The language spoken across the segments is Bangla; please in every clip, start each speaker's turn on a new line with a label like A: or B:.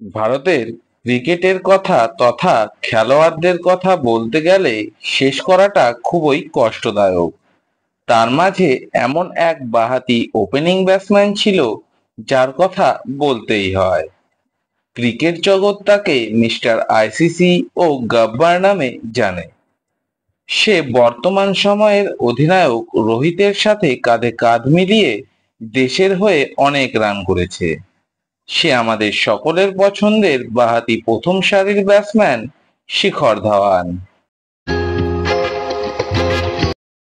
A: ভারতের ক্রিকেটের কথা তথা খেলোয়াড়দের কথা বলতে গেলে শেষ করাটা খুবই কষ্টদায়ক। তার মাঝে এমন এক বাঁহাতি ওপেনিং ব্যাটসম্যান ছিল যার কথা বলতেই হয়। ক্রিকেট জগৎ তাকে মিস্টার আইসিসি ও গাব্বার নামে জানে। সে বর্তমান সময়ের অধিনায়ক রোহিতের সাথে কাঁধে কাঁধ মিলিয়ে দেশের হয়ে অনেক রান করেছে। সে আমাদের সকলের পছন্দের বাঁহাতি প্রথম সারির ব্যাটসম্যান শিখর ধাওয়ান।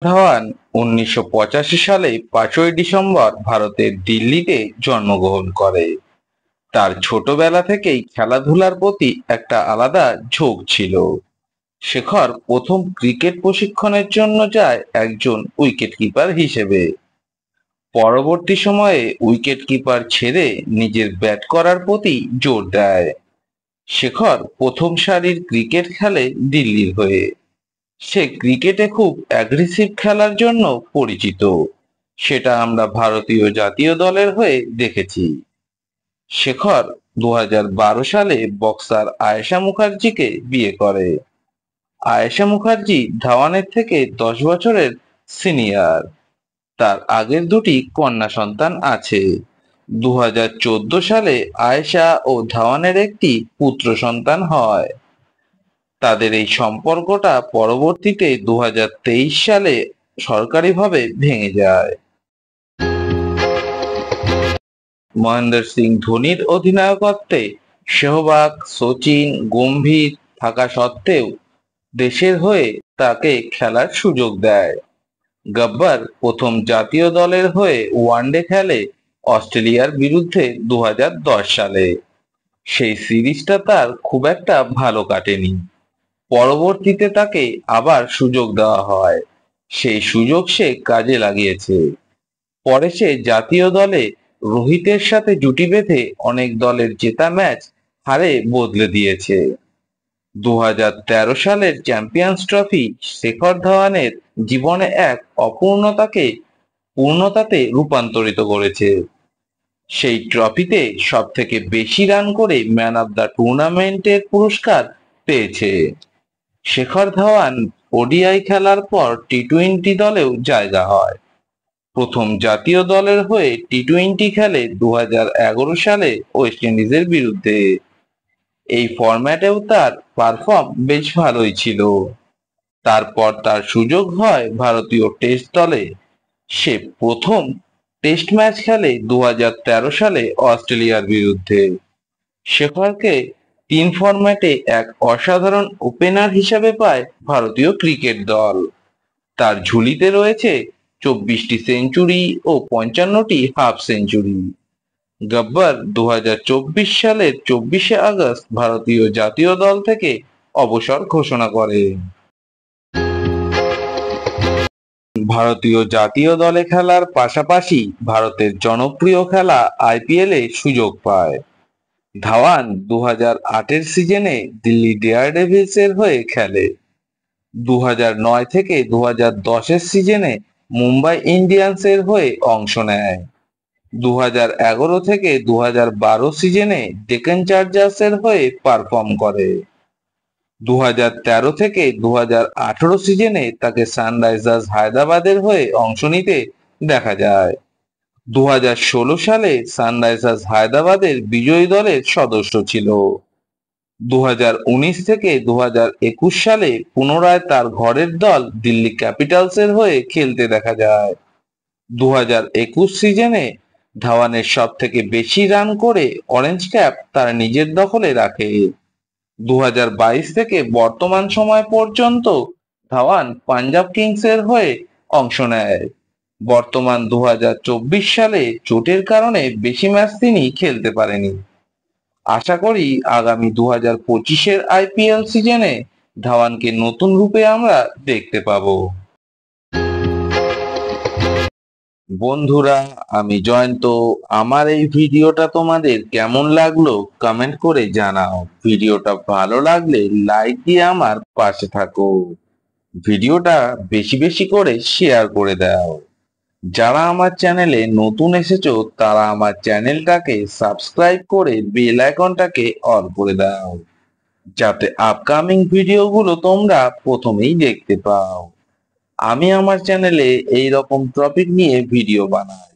A: ধাওয়ান ১৯৮৫ সালে ৫ই ডিসেম্বর ভারতের দিল্লিতে জন্মগ্রহণ করে। তার ছোটবেলা থেকেই খেলাধুলার প্রতি একটা আলাদা ঝোঁক ছিল। শেখর প্রথম ক্রিকেট প্রশিক্ষণের জন্য যায় একজন উইকেট কিপার হিসেবে। পরবর্তী সময়ে উইকেট কিপার ছেড়ে নিজের ব্যাট করার প্রতি জোর দেয়। শেখর প্রথম সারির ক্রিকেট খেলে দিল্লির হয়ে। সে ক্রিকেটে খুব অ্যাগ্রেসিভ খেলার জন্য পরিচিত। সেটা আমরা ভারতীয় জাতীয় দলের হয়ে দেখেছি। শেখর ২০১২ সালে বক্সার আয়েশা মুখার্জিকে বিয়ে করে। আয়েশা মুখার্জি ধাওয়ানের থেকে ১০ বছরের সিনিয়র। তার আগের দুটি কন্যা সন্তান আছে। ২০১৪ সালে আয়েশা ও ধাওয়ানের একটি পুত্র সন্তান হয়। তাদের এই সম্পর্কটা পরবর্তীতে ২০২৩ সালে সরকারিভাবে ভেঙে যায়। মহেন্দ্র সিং ধোনির অধিনায়কত্বে সেহবাগ, সচিন, গম্ভীর থাকা সত্ত্বেও দেশের হয়ে তাকে খেলার সুযোগ দেয়। গাব্বার প্রথম জাতীয় দলের হয়ে ওয়ানডে খেলে অস্ট্রেলিয়ার বিরুদ্ধে ২০১০ সালে। সেই সিরিজটা তার খুব একটা ভালো কাটেনি। পরবর্তীতে তাকে আবার সুযোগ দেওয়া হয়। সেই সুযোগ সে কাজে লাগিয়েছে। পরে সে জাতীয় দলে রোহিতের সাথে জুটি বেঁধে অনেক দলের জেতা ম্যাচ হারে বদলে দিয়েছে। ২০১৩ সালের চ্যাম্পিয়ন্স ট্রফি শেখর ধাওয়ানের জীবনে এক অপূর্ণতাকে পূর্ণতাতে রূপান্তরিত করেছে। সেই ট্রফিতে সবথেকে বেশি রান করে ম্যান অব দ্য টুর্নামেন্টের পুরস্কার পেয়েছে। শেখর ধাওয়ান ওডিআই খেলার পর টি-টোয়েন্টি দলেও জায়গা হয়। প্রথম জাতীয় দলের হয়ে টি-টোয়েন্টি খেলে ২০১১ সালে ওয়েস্ট ইন্ডিজের বিরুদ্ধে। এই ফরম্যাটেও তার পারফর্ম বেশ ভালোই ছিল। তারপর তার সুযোগ হয় ভারতীয় টেস্ট দলে। সে প্রথম টেস্ট ম্যাচ খেলে ২০১৩ সালে অস্ট্রেলিয়ার বিরুদ্ধে। শেখরকে ৩ ফরম্যাটে এক অসাধারণ ওপেনার হিসেবে পায় ভারতীয় ক্রিকেট দল। তার ঝুলিতে রয়েছে ২৪টি সেঞ্চুরি ও ৫৫টি হাফ সেঞ্চুরি। গাব্বার ২০২৪ সালের ২৪শে আগস্ট ভারতীয় জাতীয় দল থেকে অবসর ঘোষণা করে। ভারতীয় জাতীয় দলে খেলার পাশাপাশি ভারতের জনপ্রিয় খেলা আইপিএলে সুযোগ পায়। ধাওয়ান ২০০৮-এর সিজনে দিল্লি ডেয়ারডেভিলসের হয়ে খেলে। ২০০৯ থেকে ২০১০-এর সিজনে মুম্বাই ইন্ডিয়ান্সের হয়ে অংশ নেয়। ২০১১ থেকে ২০১২ সিজনে ডেকান চার্জার্সের হয়ে পারফর্ম করে। ২০১৩ থেকে ২০১৮ সিজনে তাকে সানরাইজার্স হায়দ্রাবাদের হয়ে অংশ নিতে দেখা যায়। ২০১৬ সালে সানরাইজার্স হায়দ্রাবাদের বিজয়ী দলের সদস্য ছিল। ২০১৯ থেকে ২০২১ সালে পুনরায় তার ঘরের দল দিল্লি ক্যাপিটালসের হয়ে খেলতে দেখা যায়। ২০২১ সিজনে ধাওয়ানের সবথেকে বেশি রান করে অরেঞ্জ ক্যাপ তার নিজের দখলে রাখে। ২০২২ থেকে বর্তমান সময় পর্যন্ত ধাওয়ান পাঞ্জাব কিংসের হয়ে অংশ নেয়। বর্তমান ২০২৪ সালে চোটের কারণে বেশি ম্যাচ তিনি খেলতে পারেনি। আশা করি আগামী ২০২৫-এর আইপিএল সিজনে ধাওয়ানকে নতুন রূপে আমরা দেখতে পাবো। বন্ধুরা, আমি জয়ন্ত। আমার এই ভিডিওটা তোমাদের কেমন লাগলো কমেন্ট করে জানাও। ভিডিওটা ভালো লাগলে লাইক দিয়ে আমার পাশে থাকো। ভিডিওটা বেশি বেশি করে শেয়ার করে দাও। যারা আমার চ্যানেলে নতুন এসেছো তারা আমার চ্যানেলটাকে সাবস্ক্রাইব করে বেল আইকনটাকে অন করে দাও, যাতে আপকামিং ভিডিওগুলো তোমরা প্রথমেই দেখতে পাও। আমি আমার চ্যানেলে এই রকম টপিক নিয়ে ভিডিও বানাই।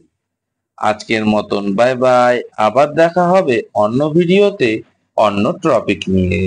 A: আজকের মতন বাই বাই, আবার দেখা হবে অন্য ভিডিওতে অন্য টপিক নিয়ে।